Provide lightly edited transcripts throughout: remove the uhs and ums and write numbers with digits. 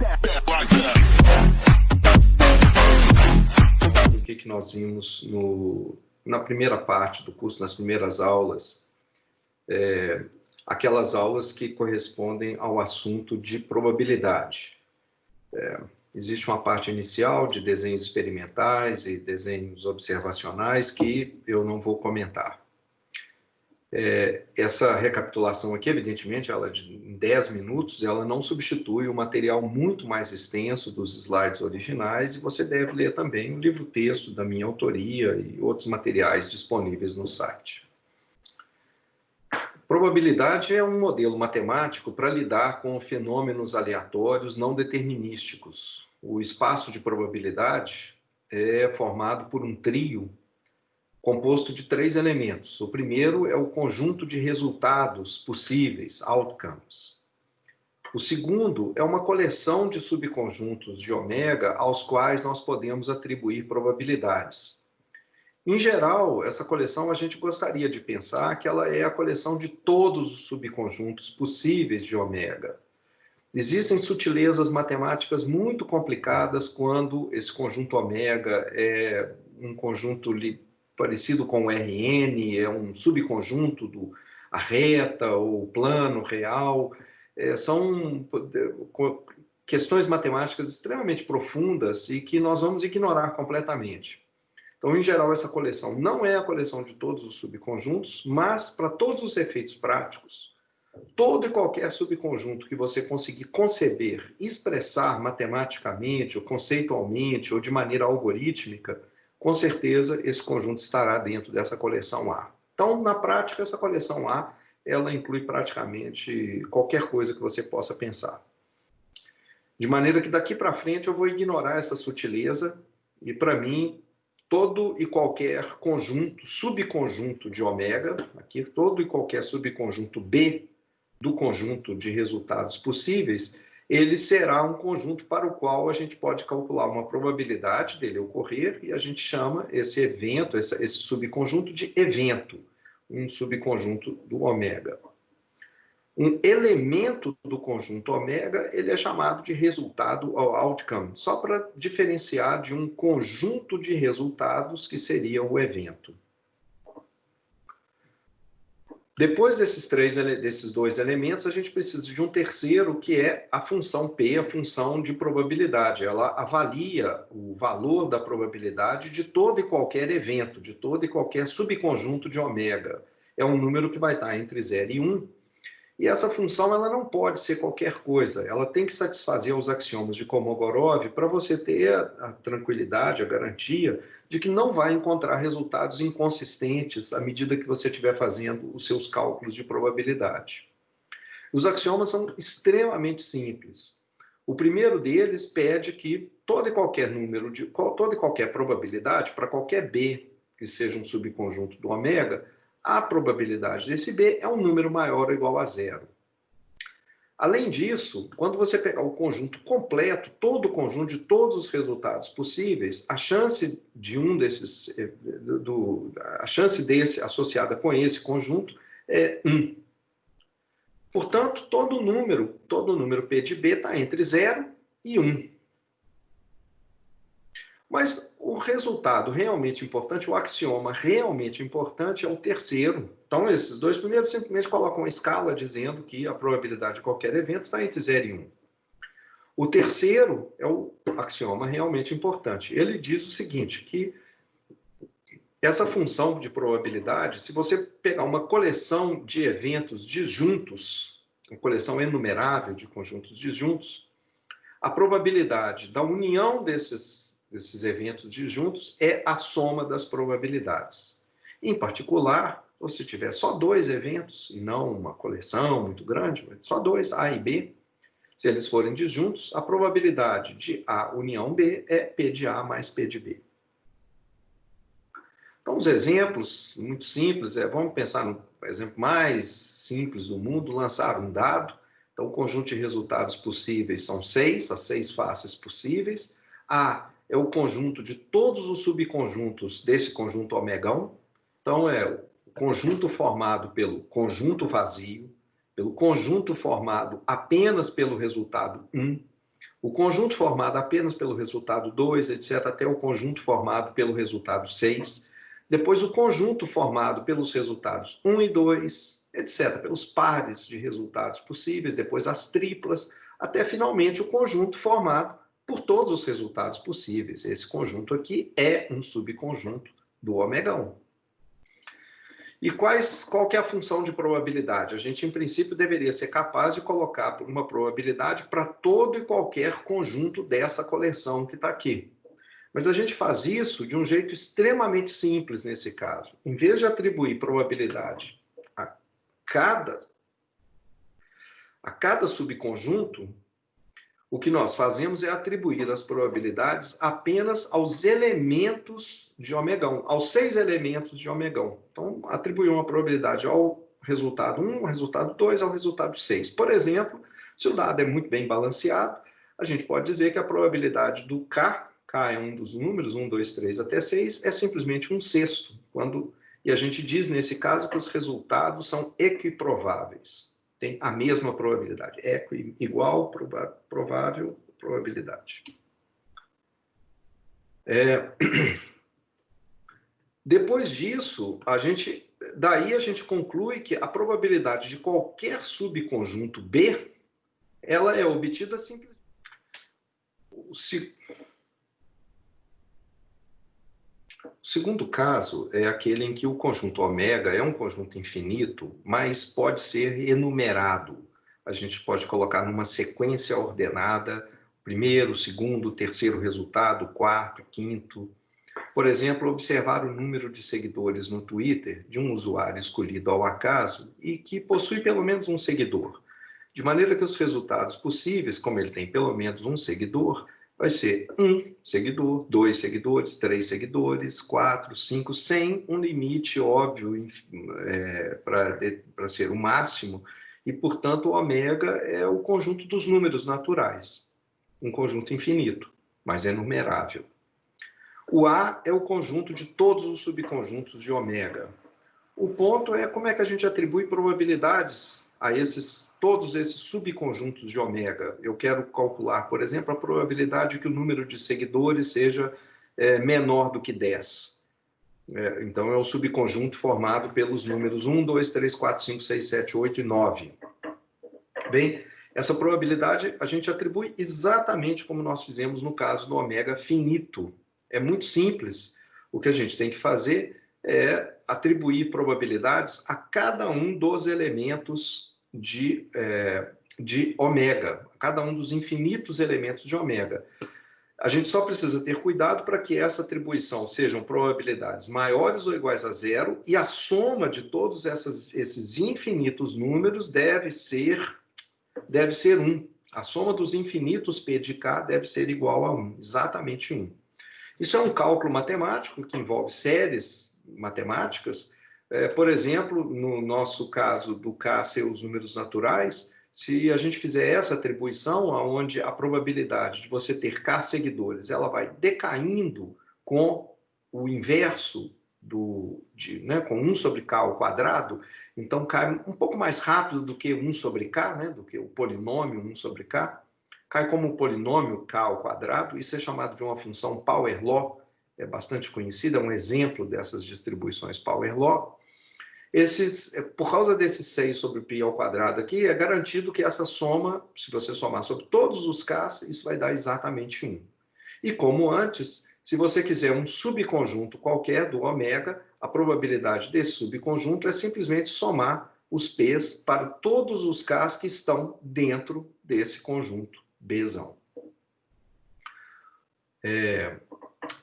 O que nós vimos na primeira parte do curso, nas primeiras aulas, aquelas aulas que correspondem ao assunto de probabilidade. Existe uma parte inicial de desenhos experimentais e desenhos observacionais que eu não vou comentar. Essa recapitulação aqui, evidentemente, ela em 10 minutos, ela não substitui o material muito mais extenso dos slides originais, e você deve ler também o livro-texto da minha autoria e outros materiais disponíveis no site. Probabilidade é um modelo matemático para lidar com fenômenos aleatórios não determinísticos. O espaço de probabilidade é formado por um trio composto de 3 elementos. O primeiro é o conjunto de resultados possíveis, outcomes. O segundo é uma coleção de subconjuntos de ômega aos quais nós podemos atribuir probabilidades. Em geral, essa coleção a gente gostaria de pensar que ela é a coleção de todos os subconjuntos possíveis de ômega. Existem sutilezas matemáticas muito complicadas quando esse conjunto ômega é um conjunto parecido com o Rn, é um subconjunto do a reta ou plano real. São questões matemáticas extremamente profundas e que nós vamos ignorar completamente. Então, em geral, essa coleção não é a coleção de todos os subconjuntos, mas, para todos os efeitos práticos, todo e qualquer subconjunto que você conseguir conceber, expressar matematicamente, ou conceitualmente, ou de maneira algorítmica, com certeza esse conjunto estará dentro dessa coleção A. Então, na prática, essa coleção A, ela inclui praticamente qualquer coisa que você possa pensar. De maneira que daqui para frente eu vou ignorar essa sutileza e, para mim, todo e qualquer conjunto, subconjunto de ômega, aqui todo e qualquer subconjunto B do conjunto de resultados possíveis, ele será um conjunto para o qual a gente pode calcular uma probabilidade dele ocorrer e a gente chama esse evento, esse subconjunto de evento, um subconjunto do ômega. Um elemento do conjunto ômega, ele é chamado de resultado ou outcome, só para diferenciar de um conjunto de resultados que seria o evento. Depois desses 2 elementos, a gente precisa de um terceiro, que é a função P, a função de probabilidade. Ela avalia o valor da probabilidade de todo e qualquer evento, de todo e qualquer subconjunto de ômega. É um número que vai estar entre 0 e 1. E essa função ela não pode ser qualquer coisa. Ela tem que satisfazer os axiomas de Kolmogorov para você ter a tranquilidade, a garantia de que não vai encontrar resultados inconsistentes à medida que você estiver fazendo os seus cálculos de probabilidade. Os axiomas são extremamente simples. O primeiro deles pede que todo e qualquer número, toda e qualquer probabilidade, para qualquer B que seja um subconjunto do ômega, a probabilidade desse B é um número maior ou igual a 0. Além disso, quando você pegar o conjunto completo, todo o conjunto de todos os resultados possíveis, a chance de a chance desse associada com esse conjunto é 1. Portanto, todo número P de B está entre 0 e 1. Mas o resultado realmente importante, o axioma realmente importante é o terceiro. Então, esses 2 primeiros simplesmente colocam uma escala dizendo que a probabilidade de qualquer evento está entre 0 e 1. O terceiro é o axioma realmente importante. Ele diz o seguinte, que essa função de probabilidade, se você pegar uma coleção de eventos disjuntos, uma coleção enumerável de conjuntos disjuntos, a probabilidade da união desses eventos disjuntos é a soma das probabilidades. Em particular, se tiver só 2 eventos, e não uma coleção muito grande, mas só 2, A e B, se eles forem disjuntos, a probabilidade de A união B é P de A mais P de B. Então, os exemplos, muito simples, vamos pensar no exemplo mais simples do mundo, lançar um dado. Então, o conjunto de resultados possíveis são 6, as 6 faces possíveis. A é o conjunto de todos os subconjuntos desse conjunto omegão. Então, é o conjunto formado pelo conjunto vazio, pelo conjunto formado apenas pelo resultado 1, O conjunto formado apenas pelo resultado 2, etc., até o conjunto formado pelo resultado 6. Depois o conjunto formado pelos resultados 1 e 2, etc., pelos pares de resultados possíveis, depois as triplas, até finalmente o conjunto formado por todos os resultados possíveis. Esse conjunto aqui é um subconjunto do ômega 1. E qual que é a função de probabilidade? A gente, em princípio, deveria ser capaz de colocar uma probabilidade para todo e qualquer conjunto dessa coleção que está aqui. Mas a gente faz isso de um jeito extremamente simples nesse caso. Em vez de atribuir probabilidade a cada subconjunto, o que nós fazemos é atribuir as probabilidades apenas aos elementos de ômega 1, aos 6 elementos de ômega 1. Então, atribuir uma probabilidade ao resultado 1, ao resultado 2, ao resultado 6. Por exemplo, se o dado é muito bem balanceado, a gente pode dizer que a probabilidade do K é um dos números, 1, 2, 3 até 6, é simplesmente 1/6. E a gente diz, nesse caso, que os resultados são equiprováveis. Tem a mesma probabilidade. Igual, provável, probabilidade. Depois disso, daí a gente conclui que a probabilidade de qualquer subconjunto B, ela é obtida simplesmente. O segundo caso é aquele em que o conjunto ômega é um conjunto infinito, mas pode ser enumerado. A gente pode colocar numa sequência ordenada, primeiro, segundo, terceiro resultado, quarto, quinto. Por exemplo, observar o número de seguidores no Twitter de um usuário escolhido ao acaso e que possui pelo menos um seguidor. De maneira que os resultados possíveis, como ele tem pelo menos um seguidor, vai ser 1 seguidor, 2 seguidores, 3 seguidores, 4, 5, sem um limite óbvio para ser o máximo, e, portanto, o ômega é o conjunto dos números naturais, um conjunto infinito, mas enumerável. O A é o conjunto de todos os subconjuntos de ômega. O ponto é como é que a gente atribui probabilidades a todos esses subconjuntos de ômega. Eu quero calcular, por exemplo, a probabilidade que o número de seguidores seja menor do que 10. Então, é o subconjunto formado pelos números 1, 2, 3, 4, 5, 6, 7, 8 e 9. Bem, essa probabilidade a gente atribui exatamente como nós fizemos no caso do ômega finito. É muito simples. O que a gente tem que fazer é atribuir probabilidades a cada um dos elementos de ômega, a cada um dos infinitos elementos de ômega. A gente só precisa ter cuidado para que essa atribuição sejam probabilidades maiores ou iguais a 0, e a soma de todos esses infinitos números deve ser 1. A soma dos infinitos P de K deve ser igual a 1, exatamente 1. Isso é um cálculo matemático que envolve séries matemáticas. Por exemplo, no nosso caso do K ser os números naturais, se a gente fizer essa atribuição, onde a probabilidade de você ter K seguidores, ela vai decaindo com o inverso com 1 sobre K ao quadrado, então cai um pouco mais rápido do que 1 sobre K, do que o polinômio 1 sobre K, cai como um polinômio K ao quadrado. Isso é chamado de uma função Power Law, é bastante conhecida, é um exemplo dessas distribuições Power Law. Por causa desses 6 sobre π ao quadrado aqui, é garantido que essa soma, se você somar sobre todos os Ks, isso vai dar exatamente 1. E como antes, se você quiser um subconjunto qualquer do ômega, a probabilidade desse subconjunto é simplesmente somar os P's para todos os Ks que estão dentro desse conjunto Bzão.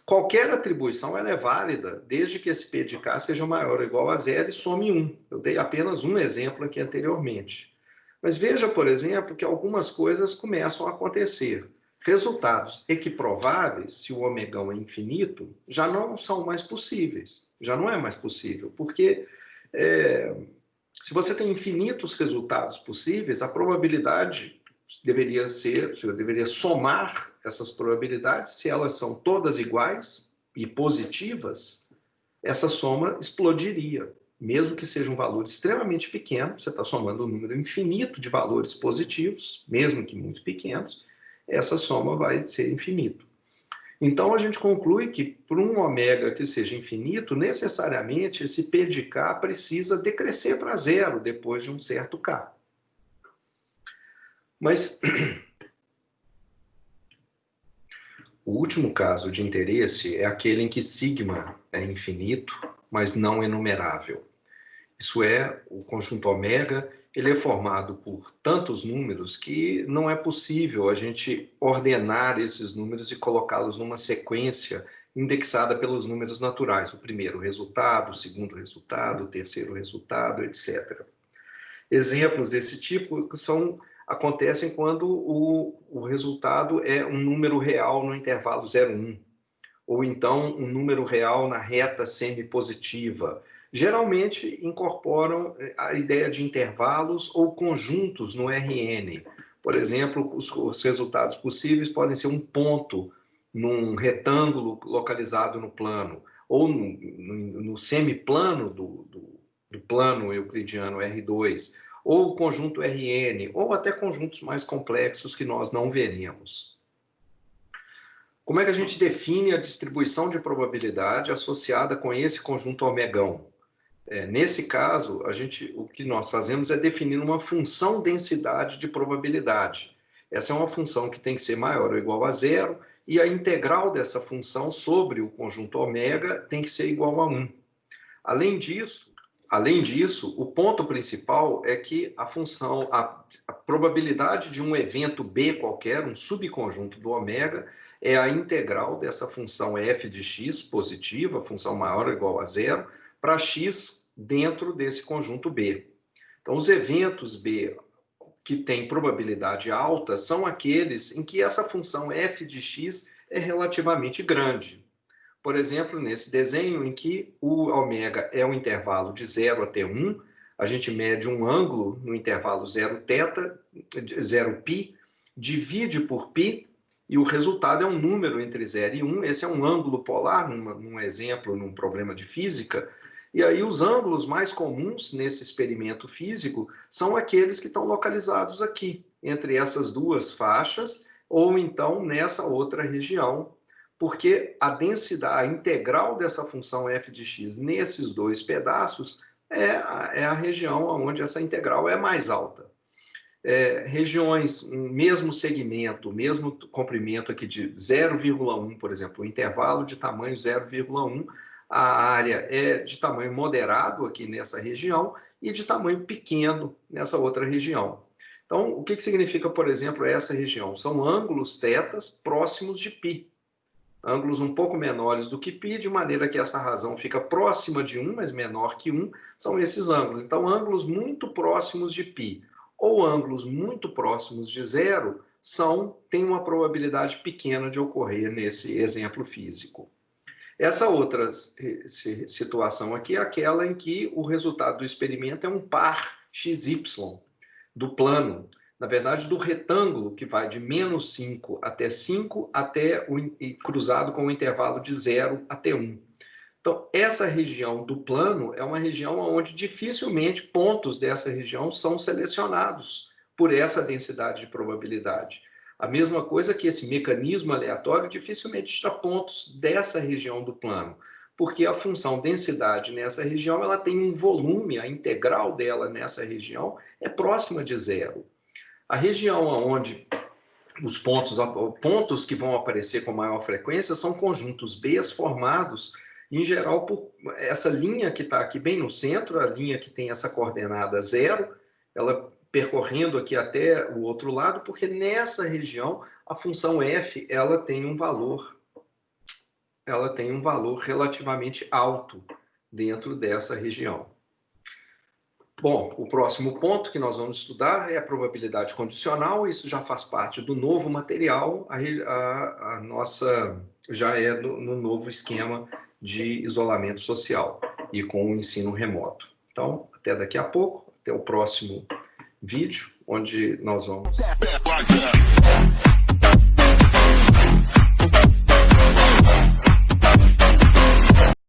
Qualquer atribuição ela é válida, desde que esse P de K seja maior ou igual a 0 e some 1. Eu dei apenas um exemplo aqui anteriormente. Mas veja, por exemplo, que algumas coisas começam a acontecer. Resultados equiprováveis, se o ômegão é infinito, já não são mais possíveis. Já não é mais possível, porque se você tem infinitos resultados possíveis, a probabilidade deveria somar essas probabilidades. Se elas são todas iguais e positivas, essa soma explodiria. Mesmo que seja um valor extremamente pequeno, você está somando um número infinito de valores positivos, mesmo que muito pequenos, essa soma vai ser infinito. Então, a gente conclui que, por um ômega que seja infinito, necessariamente esse P de K precisa decrescer para zero depois de um certo K. Mas o último caso de interesse é aquele em que sigma é infinito, mas não enumerável. Isso é, o conjunto ômega, ele é formado por tantos números que não é possível a gente ordenar esses números e colocá-los numa sequência indexada pelos números naturais. O primeiro resultado, o segundo resultado, o terceiro resultado, etc. Exemplos desse tipo acontecem quando o resultado é um número real no intervalo 0, 1, ou então um número real na reta semipositiva. Geralmente incorporam a ideia de intervalos ou conjuntos no RN. Por exemplo, os resultados possíveis podem ser um ponto num retângulo localizado no plano, ou no semiplano do plano euclidiano R2, ou o conjunto RN, ou até conjuntos mais complexos que nós não veremos. Como é que a gente define a distribuição de probabilidade associada com esse conjunto omegão? Nesse caso, o que nós fazemos é definir uma função densidade de probabilidade. Essa é uma função que tem que ser maior ou igual a zero, e a integral dessa função sobre o conjunto ômega tem que ser igual a 1. Além disso, o ponto principal é que a probabilidade de um evento B qualquer, um subconjunto do ômega, é a integral dessa função f de x positiva, função maior ou igual a zero, para x dentro desse conjunto B. Então, os eventos B que têm probabilidade alta são aqueles em que essa função f de x é relativamente grande. Por exemplo, nesse desenho em que o ômega é um intervalo de 0 até 1, a gente mede um ângulo no intervalo 0 π, divide por π, e o resultado é um número entre 0 e 1. Esse é um ângulo polar, num exemplo, num problema de física. E aí os ângulos mais comuns nesse experimento físico são aqueles que estão localizados aqui, entre essas duas faixas, ou então nessa outra região, porque a densidade, a integral dessa função f de x nesses dois pedaços é a região onde essa integral é mais alta. Regiões, mesmo segmento, mesmo comprimento aqui de 0,1, por exemplo, o intervalo de tamanho 0,1, a área é de tamanho moderado aqui nessa região e de tamanho pequeno nessa outra região. Então, o que significa, por exemplo, essa região? São ângulos tetas próximos de π. Ângulos um pouco menores do que π, de maneira que essa razão fica próxima de 1, mas menor que 1, são esses ângulos. Então, ângulos muito próximos de π ou ângulos muito próximos de zero têm uma probabilidade pequena de ocorrer nesse exemplo físico. Essa outra situação aqui é aquela em que o resultado do experimento é um par XY do plano, na verdade, do retângulo que vai de menos 5 até 5, cruzado com o intervalo de 0 até 1. Então, essa região do plano é uma região onde dificilmente pontos dessa região são selecionados por essa densidade de probabilidade. A mesma coisa que esse mecanismo aleatório dificilmente tira pontos dessa região do plano, porque a função densidade nessa região ela tem um volume, a integral dela nessa região é próxima de zero. A região onde os pontos que vão aparecer com maior frequência são conjuntos B formados, em geral, por essa linha que está aqui bem no centro, a linha que tem essa coordenada 0, ela percorrendo aqui até o outro lado, porque nessa região a função f ela tem um valor relativamente alto dentro dessa região. Bom, o próximo ponto que nós vamos estudar é a probabilidade condicional. Isso já faz parte do novo material, a nossa já é no novo esquema de isolamento social e com o ensino remoto. Então, até daqui a pouco, até o próximo vídeo, onde nós vamos